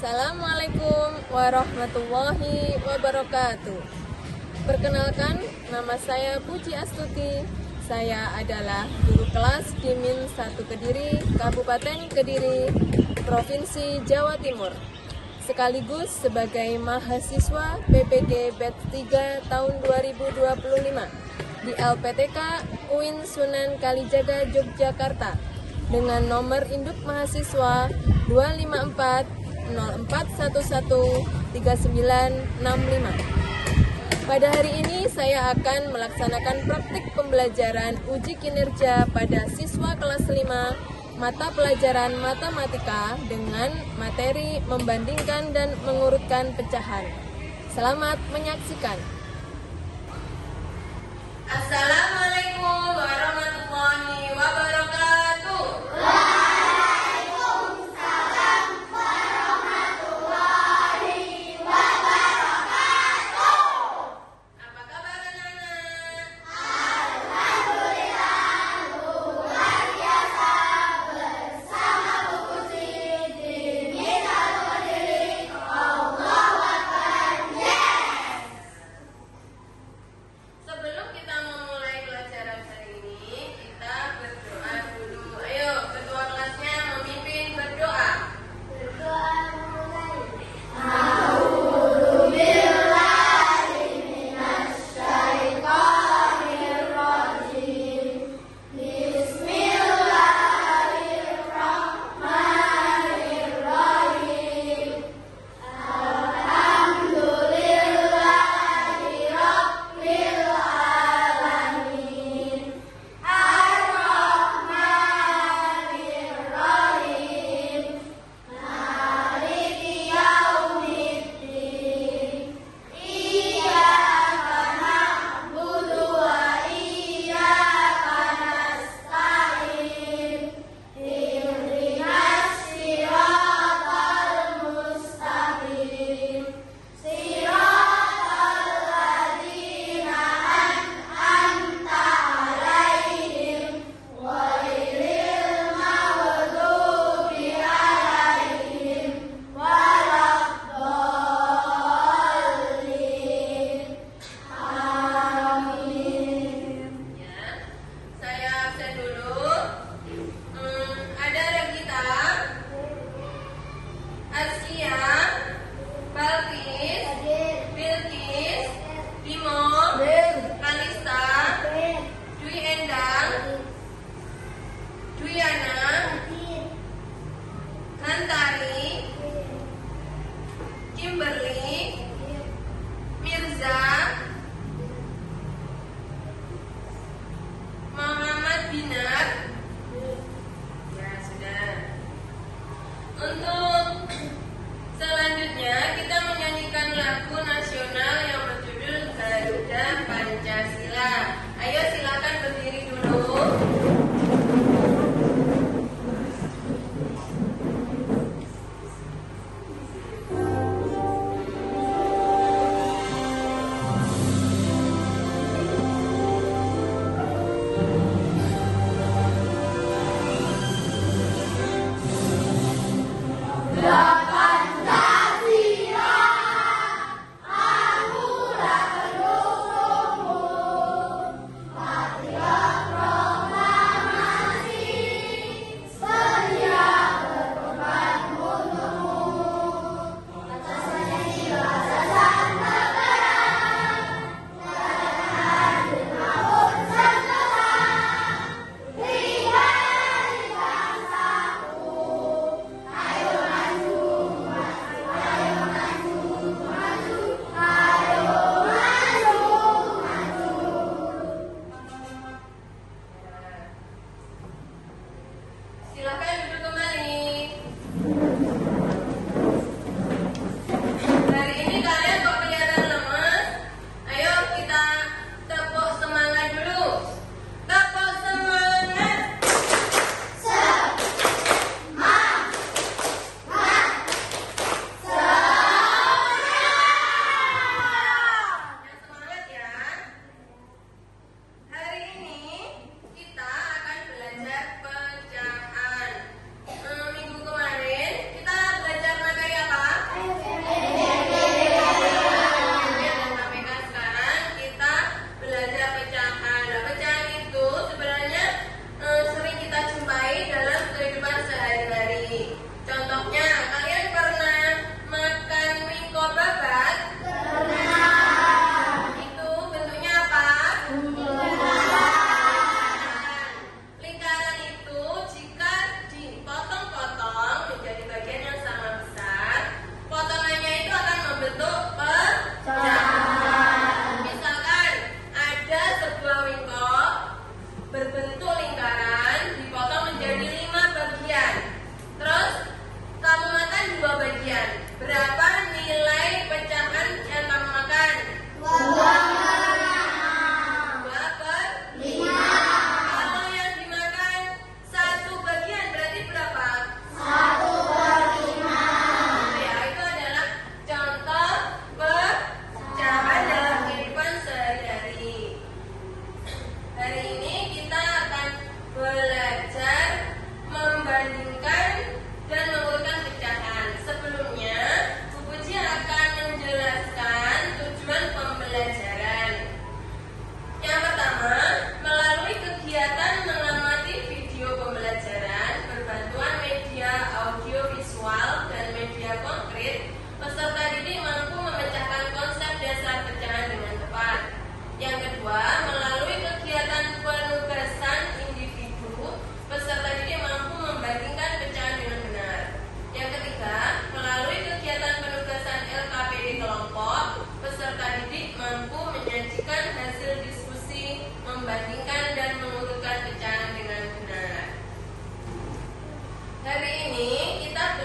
Assalamualaikum warahmatullahi wabarakatuh. Perkenalkan, nama saya Puji Astuti. Saya adalah guru kelas di Min 1 Kediri, Kabupaten Kediri, Provinsi Jawa Timur. Sekaligus sebagai mahasiswa PPG Batch 3 tahun 2025 di LPTK UIN Sunan Kalijaga, Yogyakarta dengan nomor induk mahasiswa 254 04113965. Pada hari ini saya akan melaksanakan praktik pembelajaran uji kinerja pada siswa kelas 5 mata pelajaran matematika dengan materi membandingkan dan mengurutkan pecahan. Selamat menyaksikan. Assalamualaikum warahmatullahi wabarakatuh. Untuk selanjutnya kita menyanyikan lagu nasional yang berjudul Garuda Pancasila. Ayo silakan berdiri dulu. Kita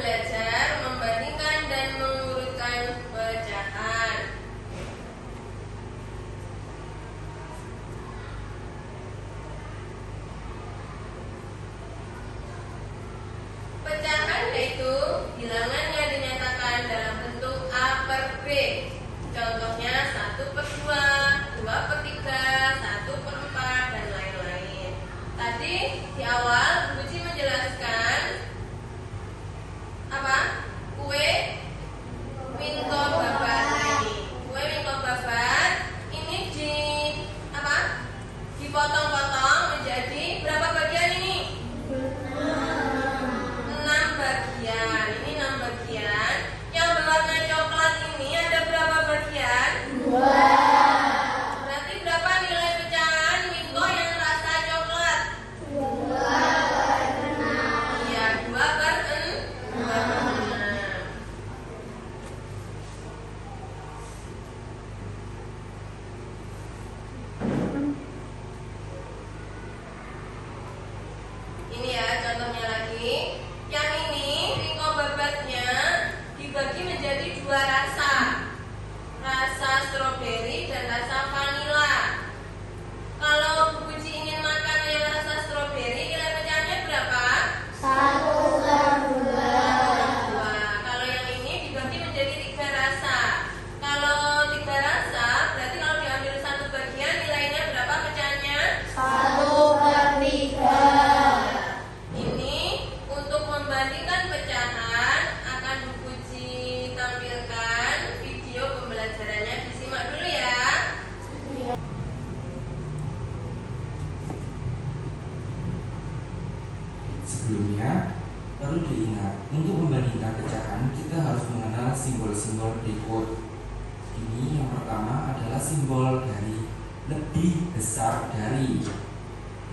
belajar membandingkan dan mengurutkan pecahan. Pecahan yaitu bilangannya dinyatakan dalam bentuk A per B. Contohnya 1/2, 2/3, 1/4, dan lain-lain. Tadi di awal Puji menjelaskan apa? Kue wingko babat ini. Kue wingko babat ini dipotong-potong menjadi berapa bagian ini? 6 bagian. Ini 6 bagian. Yang berwarna coklat ini ada berapa bagian? 2. Berarti berapa nilai pecahan wingko yang rasa coklat? 2/6. Iya, 2/6. Ini ya contohnya lagi. Yang ini wingko babatnya dibagi menjadi 2 rasa. Rasa stroberi dan rasa vanila. Kalau Bu Puji ingin makan yang rasa stroberi, nilai pecahannya berapa? 1/2. Kalau yang ini dibagi menjadi 3 rasa. Kalau 3 rasa, berarti kalau diambil 1 bagian nilainya berapa pecahannya? 1/3. Ini untuk membandingkan pecahan akan Bu Puji tampilkan video pembelajarannya. Disimak dulu ya. Sebelumnya, perlu diingat, untuk membandingkan pecahan kita harus mengenal simbol-simbol berikut. Ini yang pertama adalah simbol dari lebih besar dari.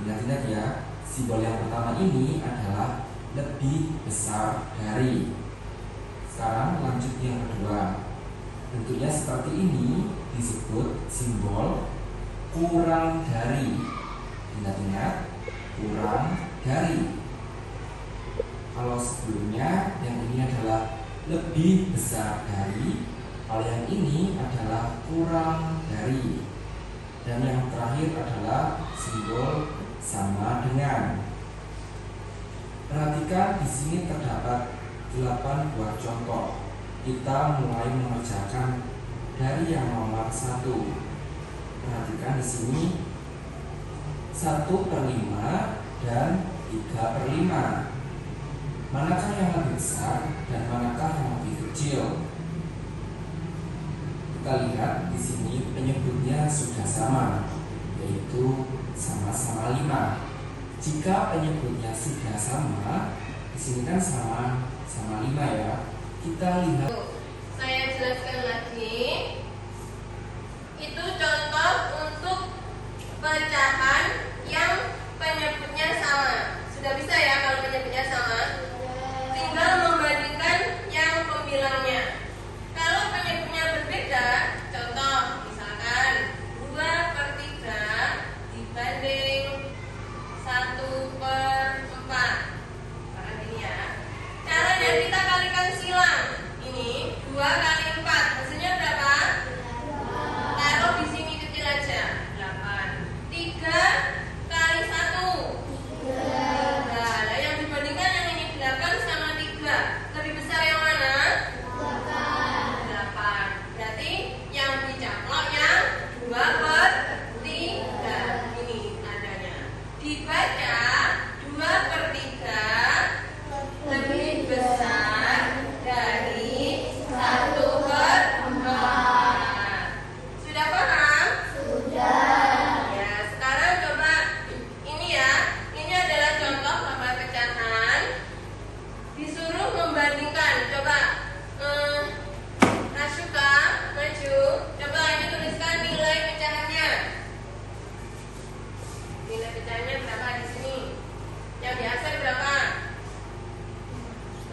Ingat-ingat ya, simbol yang pertama ini adalah lebih besar dari. Sekarang lanjut yang kedua. Bentuknya seperti ini, disebut simbol kurang dari. Ingat-ingat, kurang dari. Kalau sebelumnya yang ini adalah lebih besar dari, kalau yang ini adalah kurang dari. Dan yang terakhir adalah simbol sama dengan. Perhatikan di sini terdapat 8 buah contoh. Kita mulai mengerjakan dari yang nomor 1. Perhatikan di sini 1/5 dan 3/5. Manakah yang lebih besar dan manakah yang lebih kecil? Kita lihat di sini penyebutnya sudah sama, yaitu sama-sama 5. Jika penyebutnya sudah sama, di sini kan sama 5 ya. Kita lihat. Saya jelaskan lagi. Itu contoh untuk pecahan yang penyebutnya sama. Sudah bisa ya kalau penyebutnya sama? Tinggal membandingkan yang pembilangnya. Kalau penyebutnya berbeda, contoh misalkan 2/3 dibanding 1/4. Sekarang ini ya. Caranya kita kalikan silang. Ini 2 kali 4, hasilnya berapa? Taruh di sini kecil aja, 8. 3 kali 1. 3. Nah, yang dibandingkan yang ini 8 sama 3. Lebih besar yang mana? 8. Berarti yang dicaplok yang 2/3. Ini tandanya. Dibaca 2/3 lebih besar dari 1/4. Sudah paham? Sudah. Ya, sekarang coba ini ya. Ini adalah contoh gambar pecahan. Disuruh membandingkan. Coba Rasuka maju. Coba ini tuliskan nilai pecahannya. Nilai pecahannya berapa di sini? Yang biasa berapa?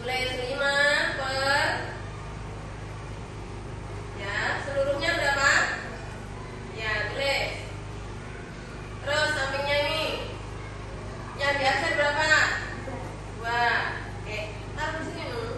Tulis 5 per. Ya, seluruhnya berapa? Ya, tulis. Terus sampingnya ini. Yang biasa berapa? 2. Oke, taruh di sini dulu.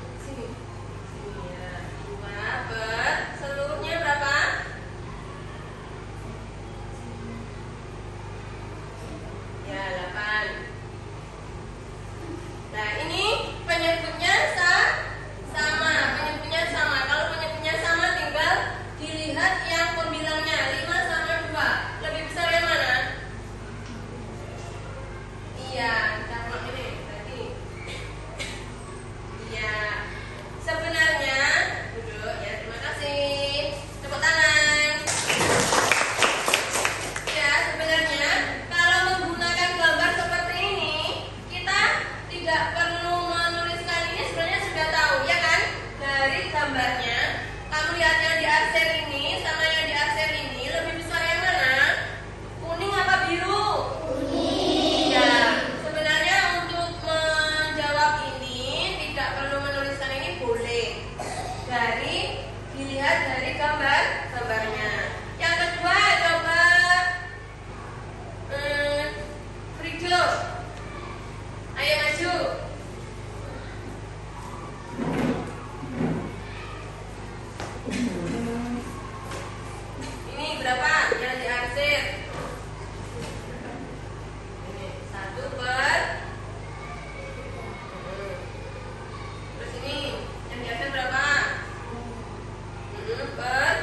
Lihat dari gambarnya. Yang kedua coba Frido. Ayo maju. Ini berapa yang diarsip? Ini 1 per. Terus ini yang diarsip berapa? Per.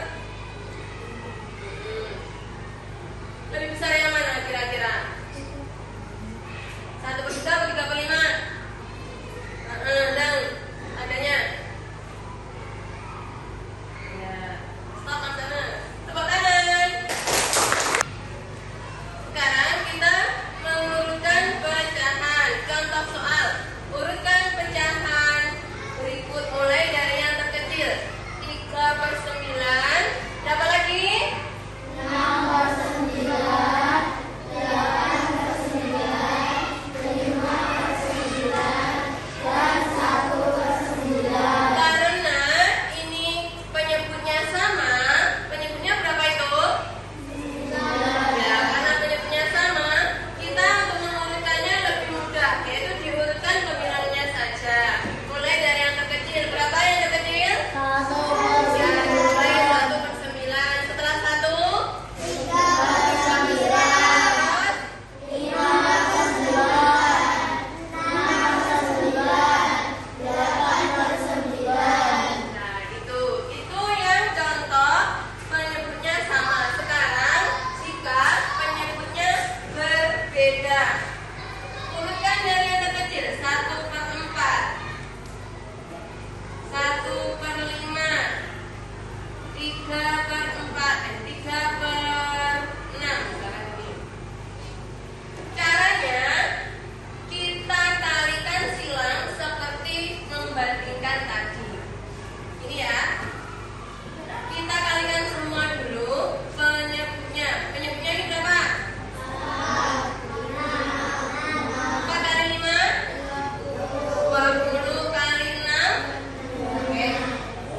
Lebih besar yang mana kira-kira? 1/3 atau 3/5? Dan adanya. Ya. Stop Mas sana. Tepuk tangan. Sekarang kita mengurutkan pecahan. Contoh soal. Urutkan pecahan berikut mulai dari yang terkecil. 3/9. Berapa lagi? 6/9, 8/9, 5/9, dan 1/9. Karena ini penyebutnya sama, penyebutnya berapa itu? Ya, karena penyebutnya sama, kita untuk mengurutkannya lebih mudah, yaitu diurutkan pemilangnya saja. Mulai dari yang terkecil. Berapa yang terkecil? 1/9, Ya, mulai 1/9. Setelah 1, 3/9, 5/9, 6/9, 8/9. nah itu yang contoh penyebutnya sama. Sekarang jika penyebutnya berbeda, urutkan dari yang terkecil. 1/4, 1/5, 3/4, 3/6. Sekarang ini caranya kita kalikan silang seperti membandingkan tadi. Ini ya, kita kalikan semua dulu penyebutnya. Penyebutnya ini berapa? 4 kali 5, 20 kali 6. Oke,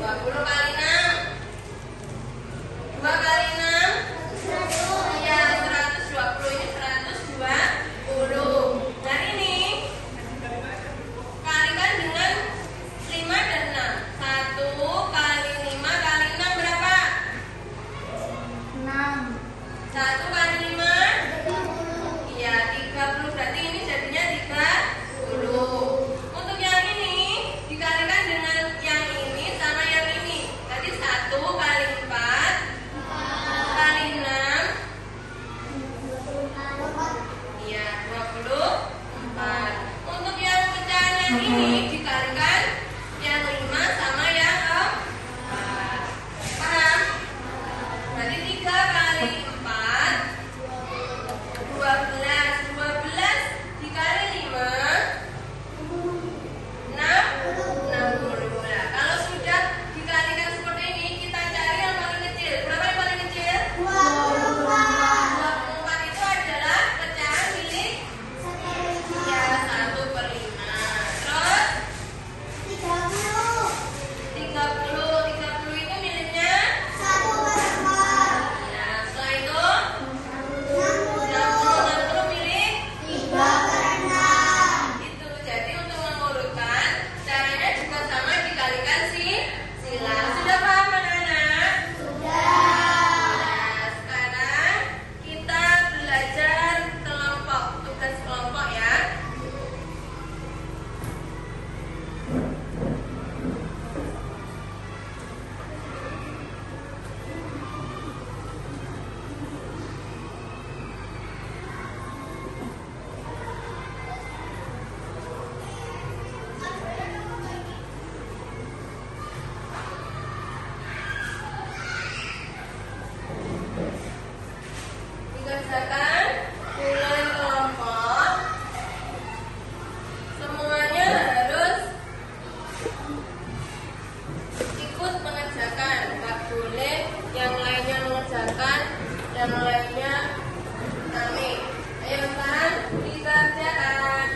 20 kali 6, 2 kali 6, ya 120. Ini 120. Nah ini kalikan dengan 5 dan 6. 1 kali 5 kali 6 berapa? 6, 1 kali 5, iya 30. Berarti ini jadinya 30. Untuk yang ini dikalikan dengan yang ini sama yang ini. Tadi 1 kali 4 kali 6, iya 24. Untuk yang pecahan yang ini dikalikan yang 5 sama yang 4. Paham? Berarti 3 kali 4, 12. 12 dikali 5, 60. Nah, kalau sudah dikalikan seperti ini, kita cari yang paling kecil. Berapa yang paling kecil? 24 itu adalah pecahan milik ya 1/5. Terus 30 itu miliknya. Ya, setelah itu 60 milik. Itu jadi untuk mengurutkan caranya juga sama, dikalikan silang. Sudah paham anak-anak? Nah, sekarang kita belajar kelompok, tugas kelompok ya. Dikerjakan ulang kelompok. Semuanya harus ikut mengerjakan. Nggak boleh yang lainnya mengerjakan, yang lainnya kami. Ayo sekarang dikerjakan.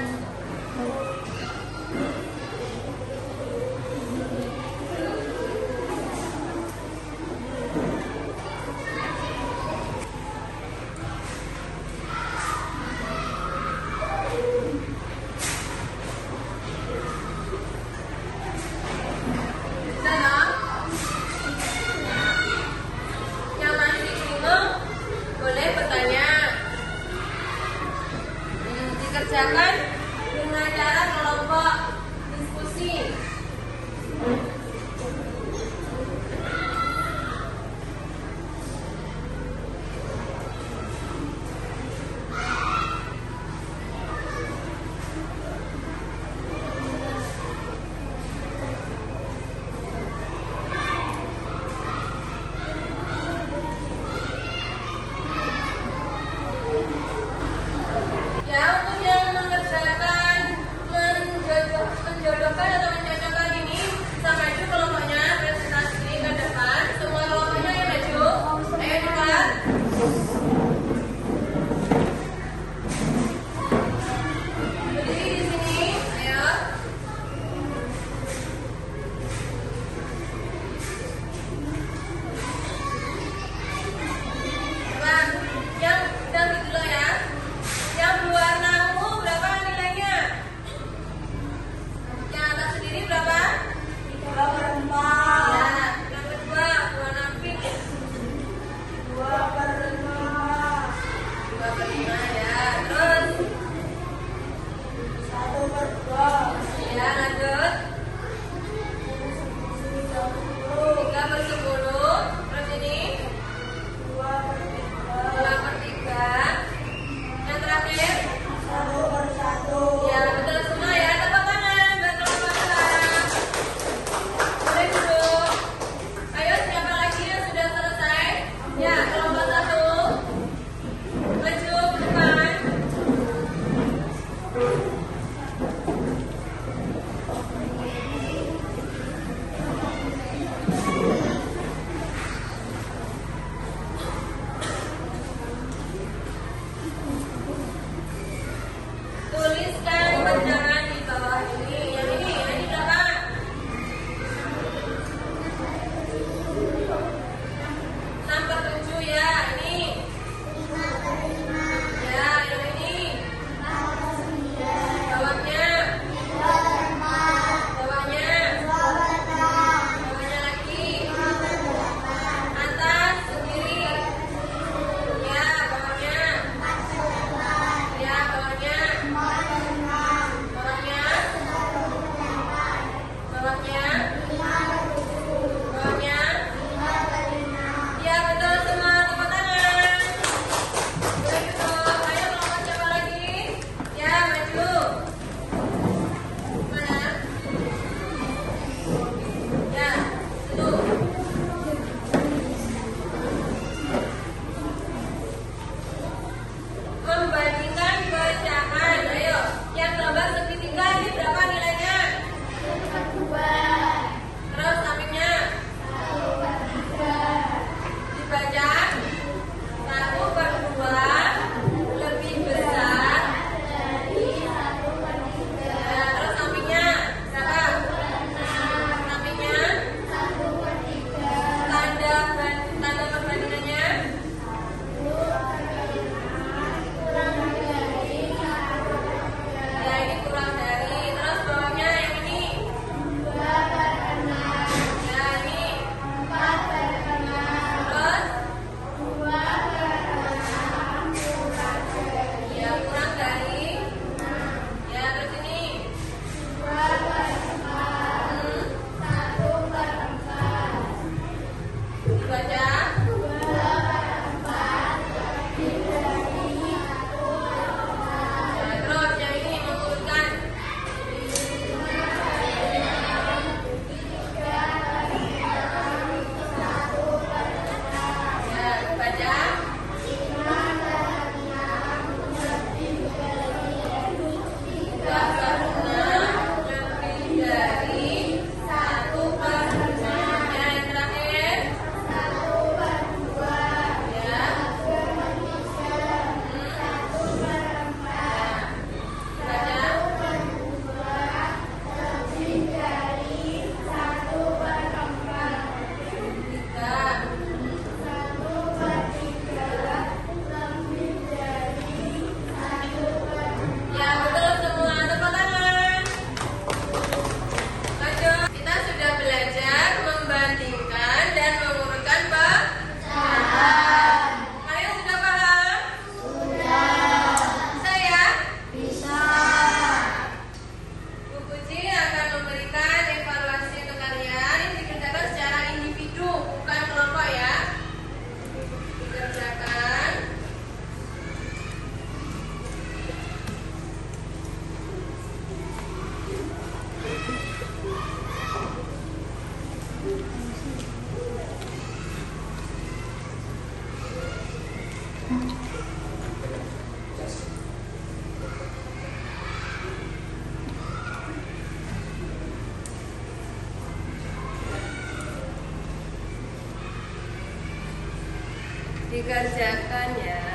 Dikerjakan ya.